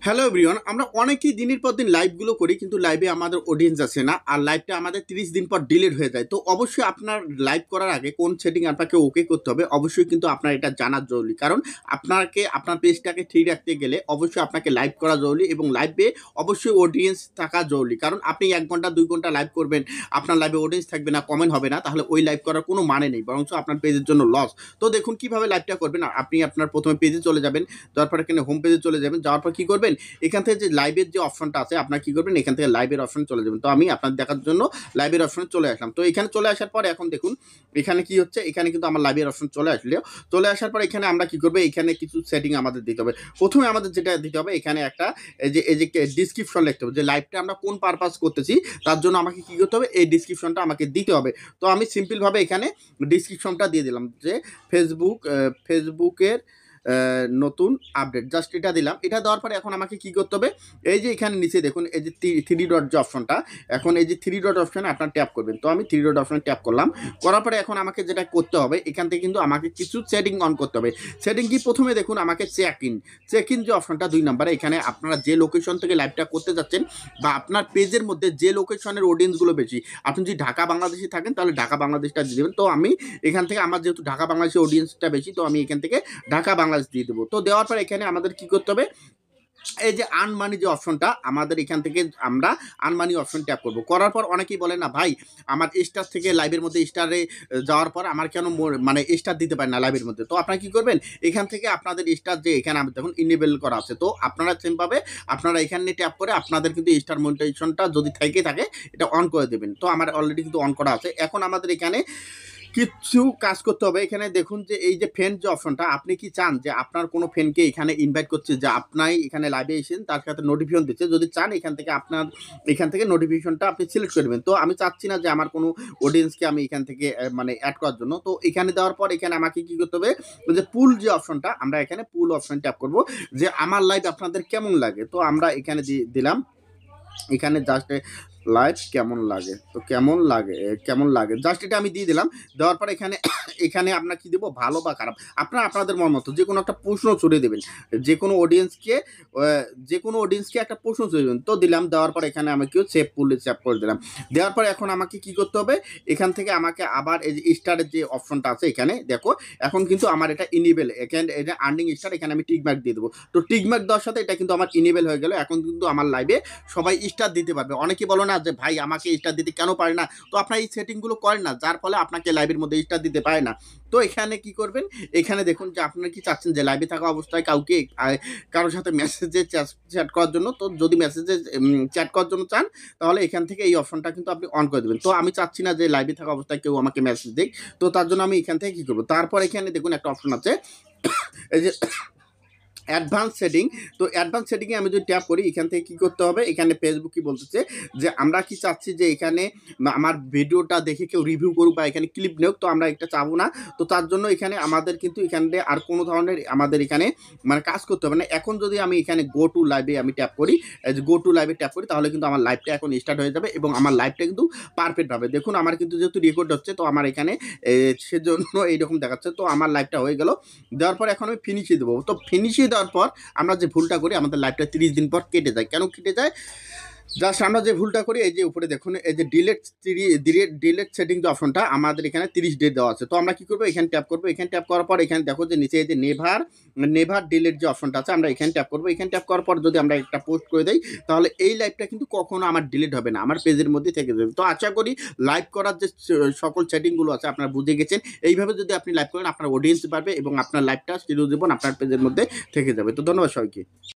Hello everyone, আমরা অনেকেই দিনের পর দিন লাইভগুলো করি কিন্তু লাইভে আমাদের অডিয়েন্স আসে না, আর লাইভটা আমাদের 30 দিন পর ডিলিট হয়ে যায়। তো অবশ্যই আপনার লাইভ করার আগে কোন সেটিং আপনাকে ওকে করতে হবে অবশ্যই কিন্তু আপনার এটা জানা জরুরি, কারণ আপনাকে আপনার পেজটাকে ঠিক রাখতে গেলে অবশ্যই আপনাকে লাইভ করা জরুরি এবং লাইভে অবশ্যই অডিয়েন্স থাকা জরুরি। কারণ আপনি 1 ঘন্টা 2 ঘন্টা লাইভ করবেন, আপনার লাইভে অডিয়েন্স থাকবে না, কমেন্ট হবে না, তাহলে ওই লাইভ করার কোনো মানে নেই, বরঞ্চ আপনার পেজের জন্য লস। তো দেখুন কিভাবে লাইভটা করবেন। আপনি আপনার প্রথমে পেজে চলে যাবেন, তারপর এখানে হোম পেজে চলে যাবেন, যাওয়ার পর কী করবেন, এখান থেকে যে লাইভের যে অপশনটা আছে আপনার কি করবেন, এখান থেকে লাইভের অপশন চলে যাবেন। তো আমি আপনার দেখার জন্য লাইভের অপশনে চলে আসলাম। তো এখানে চলে আসার পর এখন দেখুন এখানে কি হচ্ছে, এখানে কিন্তু আমার লাইভের অপশন চলে আসার পর এখানে আমরা কি করবো, এখানে কিছু সেটিং আমাদের দিতে হবে। প্রথমে আমাদের যেটা দিতে হবে, এখানে একটা এই যে ডিসক্রিপশন লিখতে হবে, যে লাইভটা আমরা কোন পারপাস করতেছি তার জন্য আমাকে কি করতে হবে, এই ডিসক্রিপশনটা আমাকে দিতে হবে। তো আমি সিম্পলভাবে এখানে ডিসক্রিপশনটা দিয়ে দিলাম যে ফেসবুকের নতুন আপডেট, জাস্ট এটা দিলাম। এটা দেওয়ার পরে এখন আমাকে কি করতে হবে, এই যে এখানে নিচে দেখুন এই যে থ্রি ডট যে অপশনটা, এখন এই যে থ্রি ডট অপশনে আপনার ট্যাপ করবেন। তো আমি থ্রি ডট অপশনে ট্যাপ করলাম, করার পরে এখন আমাকে যেটা করতে হবে, এখান থেকে কিন্তু আমাকে কিছু সেটিং অন করতে হবে। সেটিং কি, প্রথমে দেখুন আমাকে চেক ইন যে অপশনটা 2 নম্বরে, এখানে আপনারা যে লোকেশন থেকে লাইভটা করতে যাচ্ছেন বা আপনার পেজের মধ্যে যে লোকেশনের অডিয়েন্সগুলো বেশি, আপনি যদি ঢাকা বাংলাদেশে থাকেন তাহলে ঢাকা বাংলাদেশটা দিয়ে দেবেন। তো আমি এখান থেকে, আমার যেহেতু ঢাকা বাংলাদেশের অডিয়েন্সটা বেশি, তো আমি এখান থেকে ঢাকা বাংলাদেশ দিয়ে দেবো। তো দেওয়ার পর এখানে আমাদের কি করতে হবে, এই যে আনমানি যে অপশনটা, আমাদের এখান থেকে আমরা আনমানি অপশন ট্যাপ করবো। করার পর অনেকেই বলে না ভাই, আমার স্টার থেকে লাইভের মধ্যে স্টারে যাওয়ার পর আমার কেন মানে স্টার দিতে পারে না লাইভের মধ্যে। তো আপনারা কি করবেন, এখান থেকে আপনাদের স্টার যে এখানে দেখুন ইনেবল করা আছে, তো আপনারা সেমভাবে আপনারা এখানে ট্যাপ করে আপনাদের কিন্তু স্টার মনিটাইজেশনটা যদি থেকে থাকে এটা অন করে দেবেন। তো আমার অলরেডি কিন্তু অন করা আছে। এখন আমাদের এখানে কিছু কাজ করতে হবে। এখানে দেখুন যে এই যে ফ্রেন্ড যে অপশনটা, আপনি কি চান যে আপনার কোনো ফ্রেন্ডকে এখানে ইনভাইট করছে, যে আপনাই এখানে লাইভে এসেছেন তার সাথে নোটিফিকেশন দিচ্ছে, যদি চান এখান থেকে নোটিফিকেশনটা আপনি সিলেক্ট করবেন। তো আমি চাচ্ছি না যে আমার কোনো অডিয়েন্সকে আমি এখান থেকে মানে অ্যাড করার জন্য। তো এখানে দেওয়ার পর এখানে আমাকে কি করতে হবে, যে পুল যে অপশনটা, আমরা এখানে পুল অপশন ট্যাপ করব, যে আমার লাইভ আপনাদের কেমন লাগে। তো আমরা এখানে দিলাম, এখানে জাস্ট লাইভ কেমন লাগে, তো কেমন লাগে জাস্ট এটা আমি দিয়ে দিলাম। দেওয়ার পর এখানে এখানে আপনার কি দেবো, ভালো বা খারাপ, আপনাদের মন মতো যে কোনো একটা প্রশ্ন ছড়িয়ে দেবেন, যে কোনো অডিয়েন্সকে একটা প্রশ্ন ছড়িয়ে দেবেন। তো দিলাম, দেওয়ার পর এখানে আমি কেউ সেভ করে দিলাম। দেওয়ার পর এখন আমাকে কি করতে হবে, এখান থেকে আমাকে আবার এই যে স্টারের যে অপশনটা আছে এখানে দেখো, এখন কিন্তু আমার এটা ইনেবল, এখানে এটা আর্নিং স্টার, এখানে আমি টিকমার্ক দিয়ে দেবো। তো টিকমার্ক দেওয়ার সাথে এটা কিন্তু আমার ইনেবল হয়ে গেল। এখন কিন্তু আমার লাইভে সবাই স্টার দিতে পারবে। অনেকে বলো না যে ভাই আমাকে স্টার দিতে কেন পারে না, তো আপনার এই সেটিংগুলো করেন না, যার ফলে আপনাকে লাইভের মধ্যে স্টার দিতে পারে না। তো এখানে কি করবেন, এখানে দেখুন যে আপনারা কি চাচ্ছেন যে লাইভে থাকা অবস্থায় কাউকে কারোর সাথে মেসেজে চ্যাট করার জন্য। তো যদি মেসেজে চ্যাট করার জন্য চান তাহলে এখান থেকে এই অপশনটা কিন্তু আপনি অন করে দেবেন। তো আমি চাচ্ছি না যে লাইভে থাকা অবস্থায় কেউ আমাকে মেসেজ দিক, তো তার জন্য আমি এখান থেকে কি করবো, তারপর এখানে দেখুন একটা অপশন আছে এই যে অ্যাডভান্স সেটিং। তো অ্যাডভান্স সেটিংয়ে আমি যদি ট্যাপ করি, এখান থেকে কী করতে হবে, এখানে ফেসবুক কি বলতেছে যে আমরা কি চাচ্ছি যে এখানে আমার ভিডিওটা দেখে কেউ রিভিউ করুক বা এখানে ক্লিপ নেওক, তো আমরা এটা চাবো না। তো তার জন্য এখানে আমাদের কিন্তু এখানে আর কোনো ধরনের আমাদের এখানে মানে কাজ করতে হবে না। এখন যদি আমি এখানে গো টু লাইভে আমি ট্যাপ করি, গো টু লাইভে ট্যাপ করি, তাহলে কিন্তু আমার লাইভটা এখন স্টার্ট হয়ে যাবে এবং আমার লাইভটা কিন্তু পারফেক্ট হবে। দেখুন আমার কিন্তু যেহেতু রেকর্ড হচ্ছে, তো আমার এখানে সেজন্য এইরকম দেখাচ্ছে। তো আমার লাইভটা হয়ে গেল, দেওয়ার পর এখন আমি ফিনিশে দেবো। তো ফিনিশে দেওয়ার পর আমরা যে ভুলটা করি, আমাদের লাইভটা 30 দিন পর কেটে যায়। কেন কেটে যায়, জাস্ট আমরা যে ভুলটা করি, এই যে উপরে দেখুন এই যে ডিলেট সেটিং যে অপশনটা, আমাদের এখানে 30 ডে দেওয়া আছে। তো আমরা কি করবো, এখানে ট্যাপ করবো, এখানে ট্যাপ করার পর এখানে দেখো যে নিচে এই যে নেভার ডিলেট যে অপশনটা আছে, আমরা এখানে ট্যাপ করবো। এখানে ট্যাপ করার পর যদি আমরা একটা পোস্ট করে দিই, তাহলে এই লাইভটা কিন্তু কখনো আমার ডিলিট হবে না, আমার পেজের মধ্যে থেকে যাবে। তো আশা করি লাইভ করার যে সকল সেটিংগুলো আছে আপনারা বুঝে গেছেন। এইভাবে যদি আপনি লাইভ করেন, আপনার অডিয়েন্স বাড়বে এবং আপনার লাইভটা চিরজীবন আপনার পেজের মধ্যে থেকে যাবে। তো ধন্যবাদ সবাইকে।